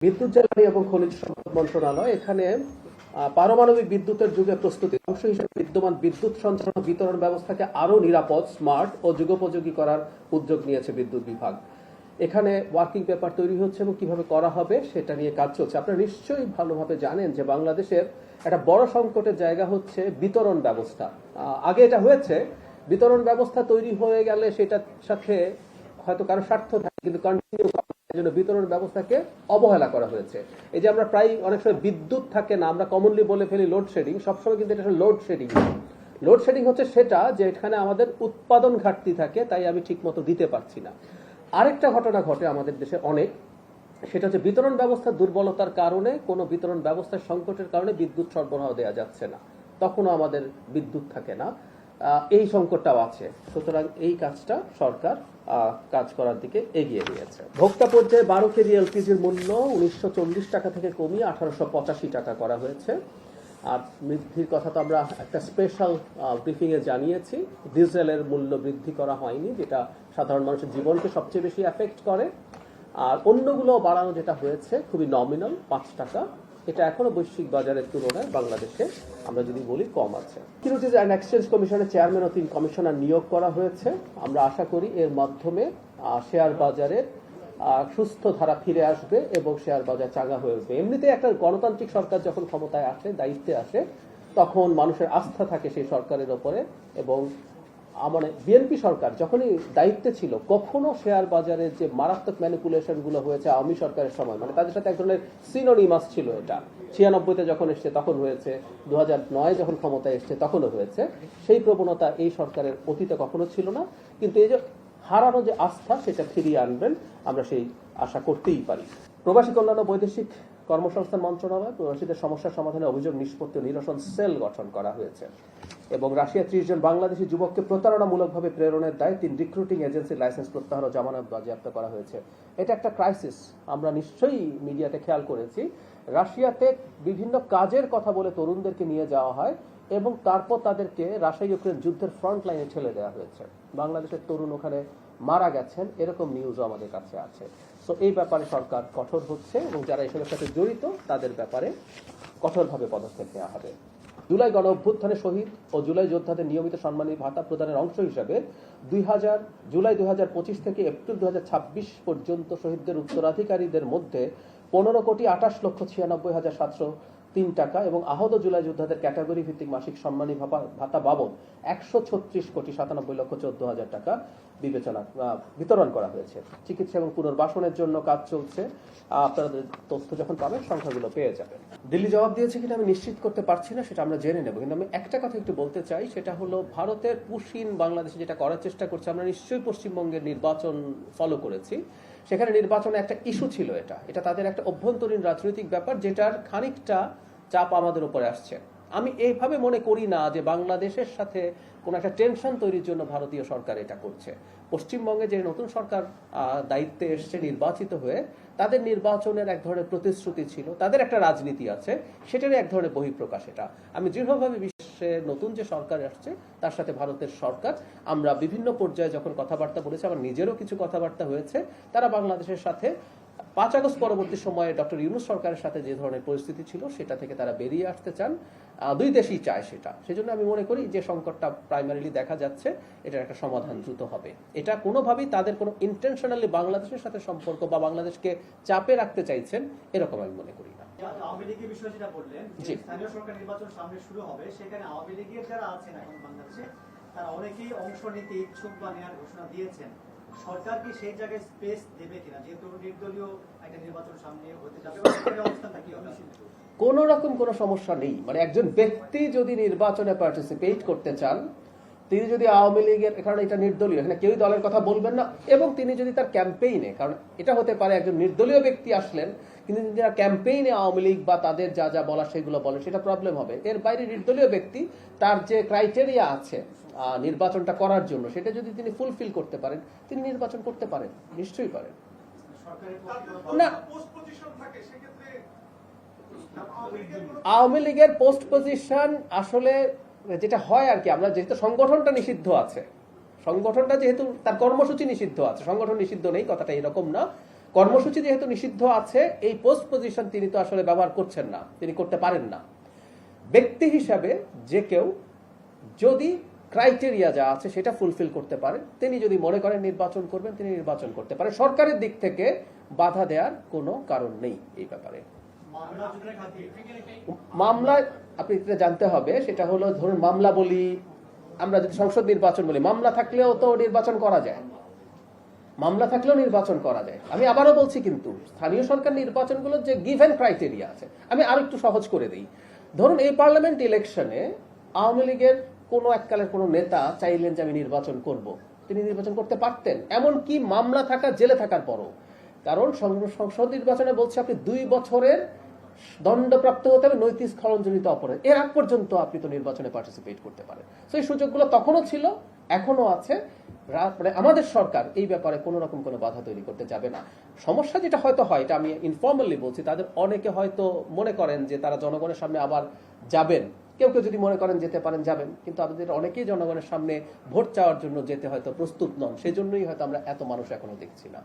বিদ্যুৎ জ্বালানি এবং খনিজ সম্পদ মন্ত্রণালয় এখানে পারমাণবিক বিদ্যুতের যুগে প্রস্তুতি অংশ হিসেবে বিদ্যমান বিদ্যুৎ সঞ্চালন ও বিতরণ ব্যবস্থাকে আরো নিরাপদ, স্মার্ট ও যুগোপযোগী করার উদ্যোগ নিয়েছে বিদ্যুৎ বিভাগ। এখানে ওয়ার্কিং পেপার তৈরি হচ্ছে এবং কিভাবে করা হবে সেটা নিয়ে কাজ চলছে। আপনারা নিশ্চয়ই ভালোভাবে জানেন যে বাংলাদেশের একটা বড় সংকটের জায়গা হচ্ছে বিতরণ ব্যবস্থা। আগে এটা হয়েছে, বিতরণ ব্যবস্থা তৈরি হয়ে গেলে সেটার সাথে হয়তো কারো স্বার্থ থাকে, কিন্তু কন্টিনিউ জন্য বিতরণ ব্যবস্থাকে অবহেলা করা হয়েছে। এই যে আমরা প্রায় অনেক সময় বিদ্যুৎ থাকে না, আমরা কমনলি বলে ফেলি লোডশেডিং, সবসময় কিন্তু এটা লোডশেডিং। লোডশেডিং হচ্ছে সেটা যে এখানে আমাদের উৎপাদন ঘাটতি থাকে, তাই আমি ঠিক মতো দিতে পারছি না। আরেকটা ঘটনা ঘটে আমাদের দেশে অনেক, সেটা হচ্ছে বিতরণ ব্যবস্থার দুর্বলতার কারণে, কোনো বিতরণ ব্যবস্থার সংকটের কারণে বিদ্যুৎ সরবরাহ দেওয়া যাচ্ছে না, তখনও আমাদের বিদ্যুৎ থাকে না। এই সংকটটাও আছে। সুতরাং এই কাজটা সরকার কাজ করার দিকে এগিয়ে নিয়েছে। ভোক্তা পর্যায়ে 12 কেজি এলপিজির মূল্য 1940 টাকা থেকে কমিয়ে 1885 টাকা করা হয়েছে। আর বৃদ্ধির কথা তো আমরা একটা স্পেশাল ব্রিফিং এ জানিয়েছি। ডিজেলের মূল্য বৃদ্ধি করা হয়নি, যেটা সাধারণ মানুষের জীবনকে সবচেয়ে বেশি এফেক্ট করে। আর অন্যগুলো বাড়ানো যেটা হয়েছে খুবই নমিনাল, 5 টাকা। এটা এখনো বৈশ্বিক বাজারের তুলনায় বাংলাদেশে আমরা যদি বলি কম আছে। সিকিউরিটিজ অ্যান্ড এক্সচেঞ্জ কমিশনের চেয়ারম্যান ও 3 কমিশনার নিয়োগ করা হয়েছে। আমরা আশা করি এর মাধ্যমে শেয়ার বাজারের সুস্থ ধারা ফিরে আসবে এবং শেয়ার বাজার চাঙ্গা হয়ে উঠবে। এমনিতে একটা গণতান্ত্রিক সরকার যখন ক্ষমতায় আসে, দায়িত্বে আসে, তখন মানুষের আস্থা থাকে সেই সরকারের ওপরে। এবং মানে বিএনপি সরকার যখনই দায়িত্বে ছিল, কখনো শেয়ার বাজারের যে মারাত্মক ম্যানিপুলেশন গুলো হয়েছে আওয়ামী সরকারের সময়, মানে তাদের সাথে এক ধরনের সিনোনিমাস ছিল। এটা 96-তে যখন এসছে তখন হয়েছে, 2009 যখন ক্ষমতায় এসছে তখনও হয়েছে। সেই প্রবণতা এই সরকারের অতীতে কখনো ছিল না, কিন্তু এই যে হারানো যে আস্থা সেটা ফিরিয়ে আনবেন, আমরা সেই আশা করতেই পারি। প্রবাসী কল্যাণ ও বৈদেশিক কর্মসংস্থান মন্ত্রণালয় প্রবাসীদের সমস্যা সমাধানে অভিযোগ নিষ্পত্তি ও নিরসন সেল গঠন করা হয়েছে এবং রাশিয়া 30 জন বাংলাদেশি যুবককে প্রতারণামূলকভাবে প্রেরণের দায়ে 3 রিক্রুটিং এজেন্সির লাইসেন্স প্রত্যাহার ও জামানত বাজেয়াপ্ত করা হয়েছে। এটা একটা ক্রাইসিস, আমরা নিশ্চয়ই মিডিয়াতে খেয়াল করেছি। রাশিয়াতে বিভিন্ন কাজের কথা বলে তরুণদেরকে নিয়ে যাওয়া হয় এবং তারপর তাদেরকে রাশিয়া ইউক্রেন যুদ্ধের ফ্রন্ট লাইনে ঠেলে দেওয়া হয়েছে। বাংলাদেশের তরুণ ওখানে মারা গেছেন, এরকম নিউজও আমাদের কাছে আছে। সো এই ব্যাপারে সরকার কঠোর হচ্ছে এবং যারা এসবের সাথে জড়িত তাদের ব্যাপারে কঠোরভাবে পদক্ষেপ নেওয়া হবে। জুলাই গণ অভ্যুত্থানে শহীদ ও জুলাই যোদ্ধাদের নিয়মিত সম্মানী ভাতা প্রদানের অংশ হিসাবে জুলাই 2025 থেকে এপ্রিল 2026 পর্যন্ত শহীদদের উত্তরাধিকারীদের মধ্যে 15,98,96,703 টাকা এবং আহত জুলাই যোদ্ধাদের ক্যাটাগরি ভিত্তিক মাসিক সম্মানী ভাতা বাবদ 136,97,14,000 টাকা বিতরণ করা হয়েছে। চিকিৎসা এবং পুনর্বাসনের জন্য কাজ চলছে। আপনারা তথ্য যখন পাবেন সংখ্যাগুলো পেয়ে যাবেন। দিল্লি জবাব দিয়েছে কিনা আমি নিশ্চিত করতে পারছি না, সেটা আমরা জেনে নেব। কিন্তু আমি একটা কথা একটু বলতে চাই, সেটা হলো ভারতের পুশিন বাংলাদেশে যেটা করার চেষ্টা করছে, আমরা নিশ্চয়ই পশ্চিমবঙ্গের নির্বাচন ফলো করেছি। সেখানে নির্বাচনে একটা ইস্যু ছিল, এটা তাদের একটা অভ্যন্তরীণ রাজনৈতিক ব্যাপার, যেটার খানিকটা চাপ আমাদের উপরে আসছে। আমি এইভাবে মনে করি না যে বাংলাদেশের সাথে কোনো একটা টেনশন তৈরির জন্য ভারতীয় সরকার এটা করছে। পশ্চিমবঙ্গে যে নতুন সরকার দায়িত্বে এসছে নির্বাচিত হয়ে, তাদের নির্বাচনের এক ধরনের প্রতিশ্রুতি ছিল, তাদের একটা রাজনীতি আছে, সেটারই এক ধরনের বহিঃপ্রকাশ। এটা আমি দৃঢ়ভাবে বিশ্বের নতুন যে সরকার আসছে তার সাথে ভারতের সরকার, আমরা বিভিন্ন পর্যায়ে যখন কথাবার্তা বলেছি, আমার নিজেরও কিছু কথাবার্তা হয়েছে, তারা বাংলাদেশের সাথে 5 আগস্ট পরবর্তী সময়ে ডক্টর ইউনূস সরকারের সাথে যে ধরনের পরিস্থিতি ছিল সেটা থেকে তারা বেরিয়ে আসতে চান। দুই দেশই চায় সেটা। সেজন্য আমি মনে করি যে সংকটটা প্রাইমারিলি দেখা যাচ্ছে, এটার একটা সমাধান দ্রুত হবে। এটা কোনোভাবেই তাদের কোনো ইন্টেনশনালি বাংলাদেশের সাথে সম্পর্ক বা বাংলাদেশকে চাপে রাখতে চাইছেন, এরকম আমি মনে করি না। আওয়ামী লীগের বিষয় যেটা বললেন, স্থানীয় সরকার নির্বাচন সামনে শুরু হবে, সেখানে আওয়ামী লীগের যারা আছেন এখন বাংলাদেশে, তারা অনেকেই অংশ নিতে ইচ্ছুক বা নেওয়ার ঘোষণা দিয়েছেন। সরকার কি সেই জায়গায় স্পেস দেবে কিনা, যেহেতু নির্দলীয় একটা নির্বাচন সামনে হতে যাবে, অবস্থানটা কি হবে? কোন রকম কোনো সমস্যা নেই। মানে একজন ব্যক্তি যদি নির্বাচনে পার্টিসিপেট করতে চান, তিনি যদি আওয়ামী লীগের, কারণ এটা নির্দলীয়, এখানে কেউই দলের কথা বলবেন না, এবং তিনি যদি তার ক্যাম্পেইনে, কারণ এটা হতে পারে একজন নির্দলীয় ব্যক্তি আসলেন কিন্তু যারা ক্যাম্পেইনে আওয়ামী লীগ বা তাদের যা যা বলা সেগুলো বলে, সেটা প্রবলেম হবে। এর বাইরে নির্দলীয় ব্যক্তি তার যে ক্রাইটেরিয়া আছে নির্বাচনটা করার জন্য, সেটা যদি তিনি ফুলফিল করতে পারেন, তিনি নির্বাচন করতে পারেন, নিশ্চয়ই পারেন। না, আওয়ামী লীগের পোস্ট পজিশন আসলে যেটা হয় আর কি, আমরা যেহেতু সংগঠনটা নিষিদ্ধ আছে, সংগঠনটা যেহেতু তার কর্মসূচি নিষিদ্ধ আছে, সংগঠন নিষিদ্ধ নেই, কথাটা এরকম না। কর্মসূচি যেহেতু নিষিদ্ধ আছে, এই পোস্ট পজিশন তিনি তো আসলে ব্যবহার করছেন না, তিনি করতে পারেন না। ব্যক্তি হিসাবে যে কেউ যদি ক্রাইটেরিয়া যা আছে সেটা ফুলফিল করতে পারেন, তিনি যদি মনে করেন নির্বাচন করবেন, তিনি নির্বাচন করতে পারেন। সরকারের দিক থেকে বাধা দেওয়ার কোনো কারণ নেই এই ব্যাপারে। মামলায় আপনি যেটা জানতে হবে সেটা হলো, ধরুন মামলা বলি, আমরা যদি সংসদ নির্বাচন বলি, মামলা থাকলেও তো নির্বাচন করা যায়, মামলা থাকলেও নির্বাচন করা যায়। আমি আবারও বলছি, কিন্তু স্থানীয় সরকার নির্বাচনগুলো যে গিভেন ক্রাইটেরিয়া আছে, আমি আরো একটু সহজ করে দিই। ধরুন এই পার্লামেন্ট ইলেকশনে আওয়ামী লীগের কোনো এককালের কোনো নেতা চাইলেন যে আমি নির্বাচন করব, তিনি নির্বাচন করতে পারতেন, এমন কি মামলা থাকা, জেলে থাকার পরও। কারণ সংসদ নির্বাচনে বলছে আপনি 2 বছরের দণ্ডপ্রাপ্ত হতে হবে নৈতিক স্খলনজনিত অপরাধ, এর আগ পর্যন্ত আপনি তো নির্বাচনে পার্টিসিপেট করতে পারেন। তো এই সুযোগগুলো তখনও ছিল, এখনো আছে। মানে আমাদের সরকার এই ব্যাপারে কোনো রকম কোনো বাধা তৈরি করতে যাবে না। সমস্যা যেটা হয়তো হয়, এটা আমি ইনফর্মালি বলছি, তাদের অনেকে হয়তো মনে করেন যে তারা জনগণের সামনে আবার যাবেন, কেউ কেউ যদি মনে করেন যেতে পারেন যাবেন, কিন্তু আমাদের অনেকেই জনগণের সামনে ভোট চাওয়ার জন্য যেতে হয়তো প্রস্তুত নন, সেই জন্যই হয়তো আমরা এত মানুষ এখনো দেখছি না।